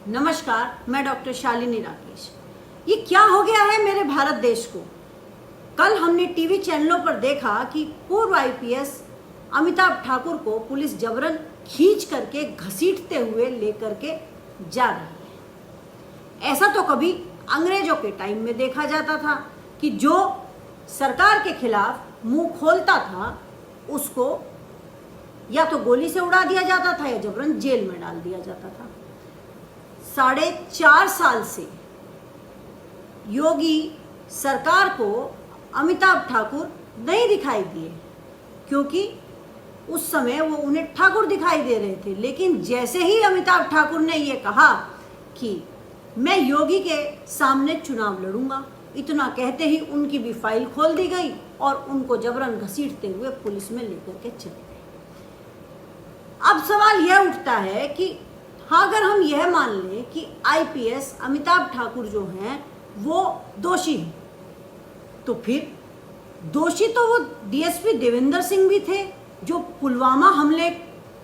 नमस्कार, मैं डॉक्टर शालिनी राकेश। ये क्या हो गया है मेरे भारत देश को? कल हमने टीवी चैनलों पर देखा कि पूर्व आईपीएस अमिताभ ठाकुर को पुलिस जबरन खींच करके घसीटते हुए लेकर के जा रही है। ऐसा तो कभी अंग्रेजों के टाइम में देखा जाता था कि जो सरकार के खिलाफ मुंह खोलता था उसको या तो गोली से उड़ा दिया जाता था या जबरन जेल में डाल दिया जाता था। 4.5 साल से योगी सरकार को अमिताभ ठाकुर नहीं दिखाई दिए, क्योंकि उस समय वो उन्हें ठाकुर दिखाई दे रहे थे। लेकिन जैसे ही अमिताभ ठाकुर ने ये कहा कि मैं योगी के सामने चुनाव लड़ूंगा, इतना कहते ही उनकी भी फाइल खोल दी गई और उनको जबरन घसीटते हुए पुलिस में लेकर के चले गए। अब सवाल यह उठता है कि हाँ, अगर हम यह मान लें कि आईपीएस अमिताभ ठाकुर जो हैं वो दोषी हैं, तो फिर दोषी तो वो डीएसपी देवेंद्र सिंह भी थे जो पुलवामा हमले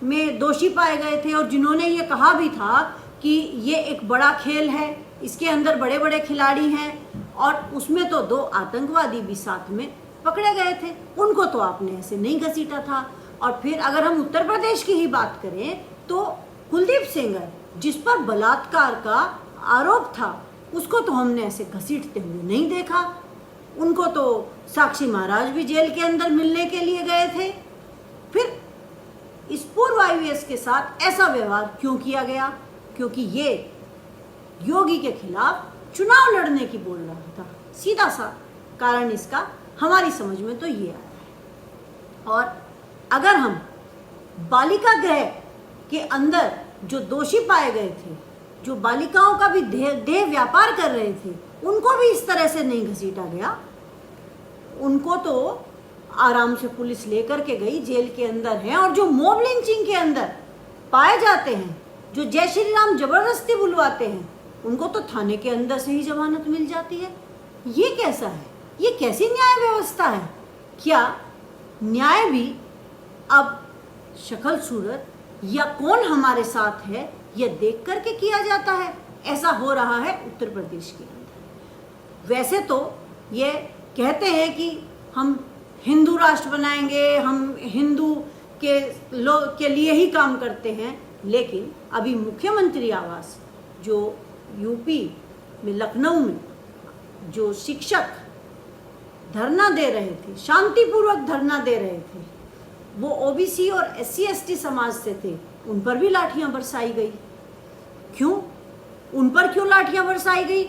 में दोषी पाए गए थे और जिन्होंने ये कहा भी था कि ये एक बड़ा खेल है, इसके अंदर बड़े बड़े खिलाड़ी हैं, और उसमें तो 2 आतंकवादी भी साथ में पकड़े गए थे। उनको तो आपने ऐसे नहीं घसीटा था। और फिर अगर हम उत्तर प्रदेश की ही बात करें तो कुलदीप सेंगर, जिस पर बलात्कार का आरोप था, उसको तो हमने ऐसे घसीटते हुए नहीं देखा। उनको तो साक्षी महाराज भी जेल के अंदर मिलने के लिए गए थे। फिर इस पूर्व आईपीएस के साथ ऐसा व्यवहार क्यों किया गया? क्योंकि ये योगी के खिलाफ चुनाव लड़ने की बोल रहा था। सीधा सा कारण इसका हमारी समझ में तो ये आया है। और अगर हम बालिका गृह के अंदर जो दोषी पाए गए थे, जो बालिकाओं का भी देह व्यापार कर रहे थे, उनको भी इस तरह से नहीं घसीटा गया। उनको तो आराम से पुलिस लेकर के गई, जेल के अंदर हैं। और जो मॉब लिंचिंग के अंदर पाए जाते हैं, जो जय श्री राम जबरदस्ती बुलवाते हैं, उनको तो थाने के अंदर से ही जमानत मिल जाती है। ये कैसा है? ये कैसी न्याय व्यवस्था है? क्या न्याय भी अब शक्ल सूरत या कौन हमारे साथ है यह देख करके किया जाता है? ऐसा हो रहा है उत्तर प्रदेश के अंदर। वैसे तो ये कहते हैं कि हम हिंदू राष्ट्र बनाएंगे, हम हिंदू के लिए ही काम करते हैं, लेकिन अभी मुख्यमंत्री आवास जो यूपी में लखनऊ में जो शिक्षक धरना दे रहे थे, शांतिपूर्वक धरना दे रहे थे, वो ओबीसी और SC/ST समाज से थे, उन पर भी लाठियां बरसाई गई। क्यों? उन पर क्यों लाठियां बरसाई गई?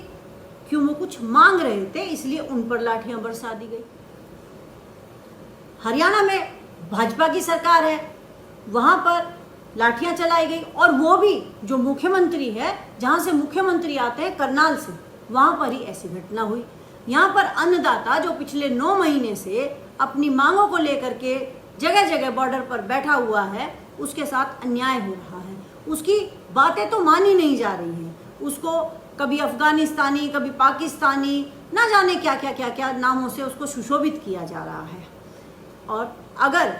क्यों? वो कुछ मांग रहे थे, इसलिए उन पर लाठियां बरसा दी गई। हरियाणा में भाजपा की सरकार है, वहां पर लाठियां चलाई गई, और वो भी जो मुख्यमंत्री है, जहां से मुख्यमंत्री आते हैं करनाल से, वहां पर ही ऐसी घटना हुई। यहाँ पर अन्नदाता जो पिछले 9 महीने से अपनी मांगों को लेकर के जगह जगह बॉर्डर पर बैठा हुआ है, उसके साथ अन्याय हो रहा है। उसकी बातें तो मानी नहीं जा रही हैं। उसको कभी अफगानिस्तानी, कभी पाकिस्तानी, ना जाने क्या क्या क्या क्या नामों से उसको सुशोभित किया जा रहा है। और अगर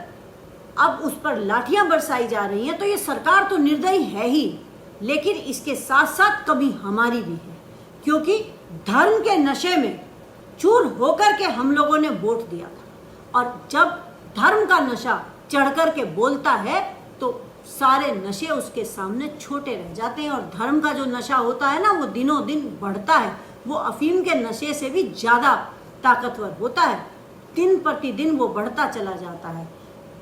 अब उस पर लाठियां बरसाई जा रही हैं तो ये सरकार तो निर्दयी है ही, लेकिन इसके साथ साथ कभी हमारी भी है, क्योंकि धर्म के नशे में चूर होकर के हम लोगों ने वोट दिया था। और जब धर्म का नशा चढ़ कर के बोलता है तो सारे नशे उसके सामने छोटे रह जाते हैं। और धर्म का जो नशा होता है ना, वो दिनों दिन बढ़ता है। वो अफीम के नशे से भी ज़्यादा ताकतवर होता है। दिन प्रतिदिन वो बढ़ता चला जाता है।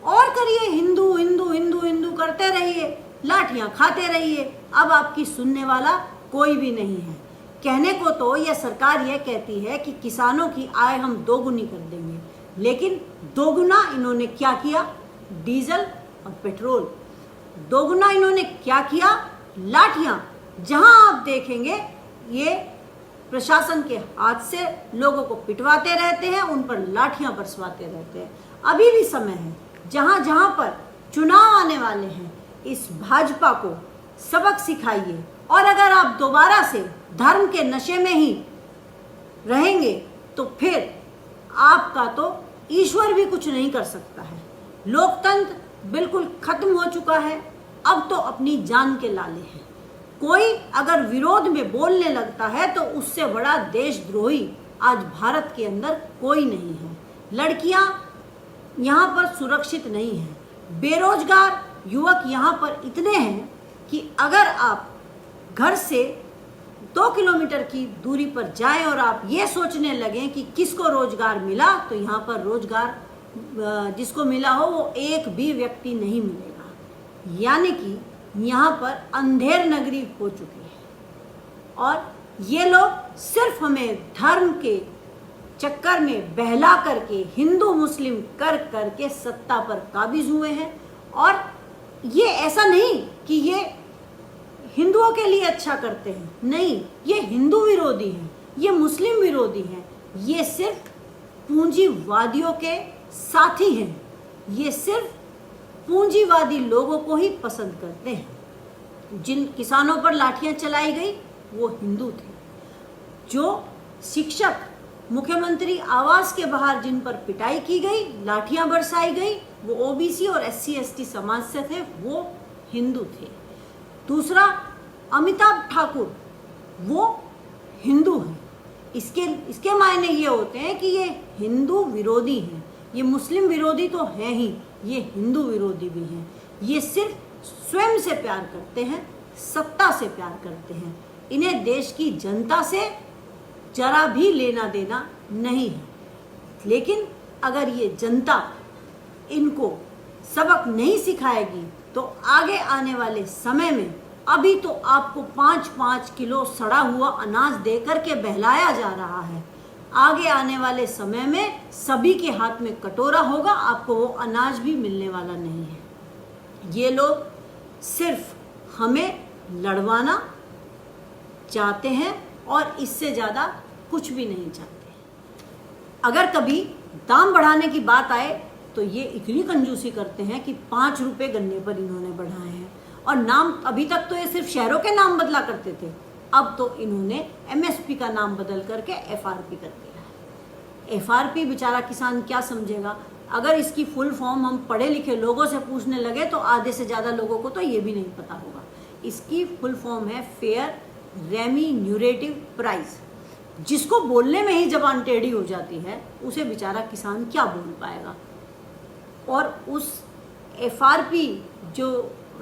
और करिए, हिंदू हिंदू हिंदू हिंदू करते रहिए, लाठियाँ खाते रहिए, अब आपकी सुनने वाला कोई भी नहीं है। कहने को तो यह सरकार यह कहती है कि किसानों की आय हम दोगुनी कर देंगे, लेकिन दोगुना इन्होंने क्या किया? डीजल और पेट्रोल। दोगुना इन्होंने क्या किया? लाठियां। जहां आप देखेंगे ये प्रशासन के हाथ से लोगों को पिटवाते रहते हैं, उन पर लाठियां बरसवाते रहते हैं। अभी भी समय है, जहां जहां पर चुनाव आने वाले हैं, इस भाजपा को सबक सिखाइए। और अगर आप दोबारा से धर्म के नशे में ही रहेंगे तो फिर आपका तो ईश्वर भी कुछ नहीं कर सकता है। लोकतंत्र बिल्कुल खत्म हो चुका है। अब तो अपनी जान के लाले हैं। कोई अगर विरोध में बोलने लगता है तो उससे बड़ा देशद्रोही आज भारत के अंदर कोई नहीं है। लड़कियां यहाँ पर सुरक्षित नहीं हैं, बेरोजगार युवक यहाँ पर इतने हैं कि अगर आप घर से 2 किलोमीटर की दूरी पर जाएं और आप ये सोचने लगें कि किसको रोजगार मिला, तो यहाँ पर रोजगार जिसको मिला हो वो एक भी व्यक्ति नहीं मिलेगा। यानी कि यहाँ पर अंधेर नगरी हो चुकी है और ये लोग सिर्फ हमें धर्म के चक्कर में बहला करके हिंदू मुस्लिम कर करके सत्ता पर काबिज हुए हैं। और ये ऐसा नहीं कि ये हिंदुओं के लिए अच्छा करते हैं, नहीं, ये हिंदू विरोधी हैं, ये मुस्लिम विरोधी हैं, ये सिर्फ पूंजीवादियों के साथी हैं, ये सिर्फ पूंजीवादी लोगों को ही पसंद करते हैं। जिन किसानों पर लाठियां चलाई गई वो हिंदू थे, जो शिक्षक मुख्यमंत्री आवास के बाहर जिन पर पिटाई की गई, लाठियां बरसाई गई, वो ओबीसी और SC ST समाज से थे, वो हिंदू थे। दूसरा, अमिताभ ठाकुर वो हिंदू हैं। इसके मायने ये होते हैं कि ये हिंदू विरोधी हैं, ये मुस्लिम विरोधी तो हैं ही, ये हिंदू विरोधी भी हैं। ये सिर्फ स्वयं से प्यार करते हैं, सत्ता से प्यार करते हैं, इन्हें देश की जनता से जरा भी लेना देना नहीं है। लेकिन अगर ये जनता इनको सबक नहीं सिखाएगी तो आगे आने वाले समय में, अभी तो आपको 5-5 किलो सड़ा हुआ अनाज देकर के बहलाया जा रहा है, आगे आने वाले समय में सभी के हाथ में कटोरा होगा, आपको वो अनाज भी मिलने वाला नहीं है। ये लोग सिर्फ हमें लड़वाना चाहते हैं और इससे ज़्यादा कुछ भी नहीं चाहते। अगर कभी दाम बढ़ाने की बात आए तो ये इतनी कंजूसी करते हैं कि 5 रुपये गन्ने पर इन्होंने बढ़ाए हैं। और नाम, अभी तक तो ये सिर्फ शहरों के नाम बदला करते थे, अब तो इन्होंने MSP का नाम बदल करके FRP कर दिया है। FRP बेचारा किसान क्या समझेगा? अगर इसकी फुल फॉर्म हम पढ़े लिखे लोगों से पूछने लगे तो आधे से ज़्यादा लोगों को तो ये भी नहीं पता होगा। इसकी फुल फॉर्म है फेयर रेम्यूनरेटिव प्राइस। जिसको बोलने में ही जबान टेढ़ी हो जाती है उसे बेचारा किसान क्या बोल पाएगा। और उस FRP जो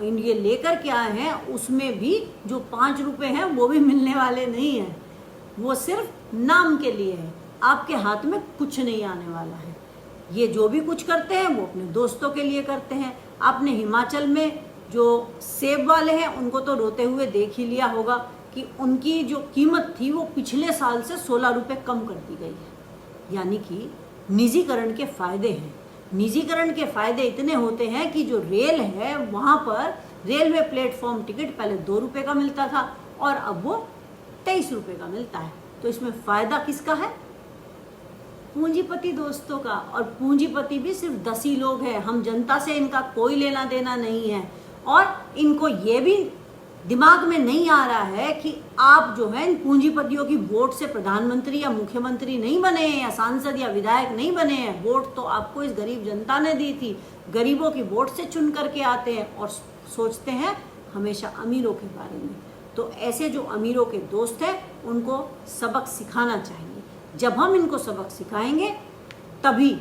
ये लेकर के आए हैं उसमें भी जो 5 रुपये हैं वो भी मिलने वाले नहीं हैं, वो सिर्फ नाम के लिए है, आपके हाथ में कुछ नहीं आने वाला है। ये जो भी कुछ करते हैं वो अपने दोस्तों के लिए करते हैं। आपने हिमाचल में जो सेब वाले हैं उनको तो रोते हुए देख ही लिया होगा कि उनकी जो कीमत थी वो पिछले साल से 16 रुपये कम कर दी गई है। यानी कि निजीकरण के फायदे हैं। निजीकरण के फायदे इतने होते हैं कि जो रेल है वहाँ पर रेलवे प्लेटफॉर्म टिकट पहले 2 रुपये का मिलता था और अब वो 23 रुपये का मिलता है। तो इसमें फ़ायदा किसका है? पूंजीपति दोस्तों का। और पूंजीपति भी सिर्फ 10 ही लोग हैं, हम जनता से इनका कोई लेना देना नहीं है। और इनको ये भी दिमाग में नहीं आ रहा है कि आप जो है इन पूंजीपतियों की वोट से प्रधानमंत्री या मुख्यमंत्री नहीं बने हैं या सांसद या विधायक नहीं बने हैं। वोट तो आपको इस गरीब जनता ने दी थी। गरीबों की वोट से चुन करके आते हैं और सोचते हैं हमेशा अमीरों के बारे में। तो ऐसे जो अमीरों के दोस्त हैं उनको सबक सिखाना चाहिए। जब हम इनको सबक सिखाएंगे तभी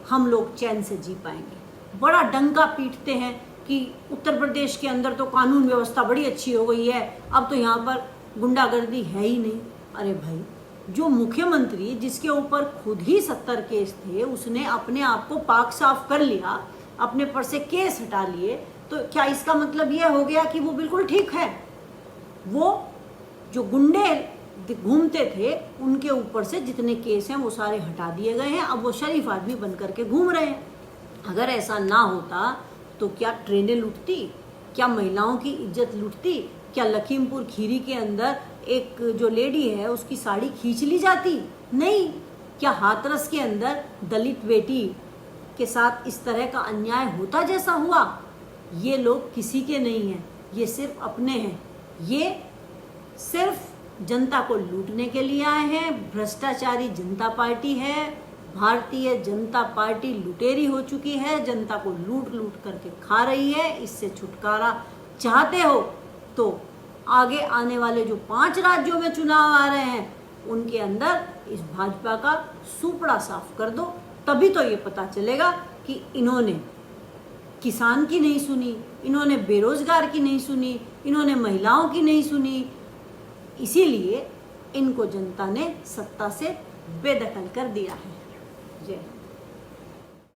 हम लोग चैन से जी पाएंगे। बड़ा डंका पीटते हैं कि उत्तर प्रदेश के अंदर तो कानून व्यवस्था बड़ी अच्छी हो गई है, अब तो यहाँ पर गुंडागर्दी है ही नहीं। अरे भाई, जो मुख्यमंत्री जिसके ऊपर खुद ही 70 केस थे उसने अपने आप को पाक साफ कर लिया, अपने पर से केस हटा लिए, तो क्या इसका मतलब ये हो गया कि वो बिल्कुल ठीक है? वो जो गुंडे घूमते थे उनके ऊपर से जितने केस हैं वो सारे हटा दिए गए हैं, अब वो शरीफ आदमी बन करके घूम रहे हैं। अगर ऐसा ना होता तो क्या ट्रेनें लूटती? क्या महिलाओं की इज्जत लूटती? क्या लखीमपुर खीरी के अंदर एक जो लेडी है उसकी साड़ी खींच ली जाती? नहीं। क्या हाथरस के अंदर दलित बेटी के साथ इस तरह का अन्याय होता जैसा हुआ? ये लोग किसी के नहीं हैं, ये सिर्फ अपने हैं। ये सिर्फ जनता को लूटने के लिए आए हैं। भ्रष्टाचारी जनता पार्टी है। भारतीय जनता पार्टी लुटेरी हो चुकी है, जनता को लूट लूट करके खा रही है। इससे छुटकारा चाहते हो तो आगे आने वाले जो 5 राज्यों में चुनाव आ रहे हैं उनके अंदर इस भाजपा का सुपड़ा साफ कर दो, तभी तो ये पता चलेगा कि इन्होंने किसान की नहीं सुनी, इन्होंने बेरोजगार की नहीं सुनी, इन्होंने महिलाओं की नहीं सुनी। इसीलिए इनको जनता ने सत्ता से बेदखल कर दिया है। जय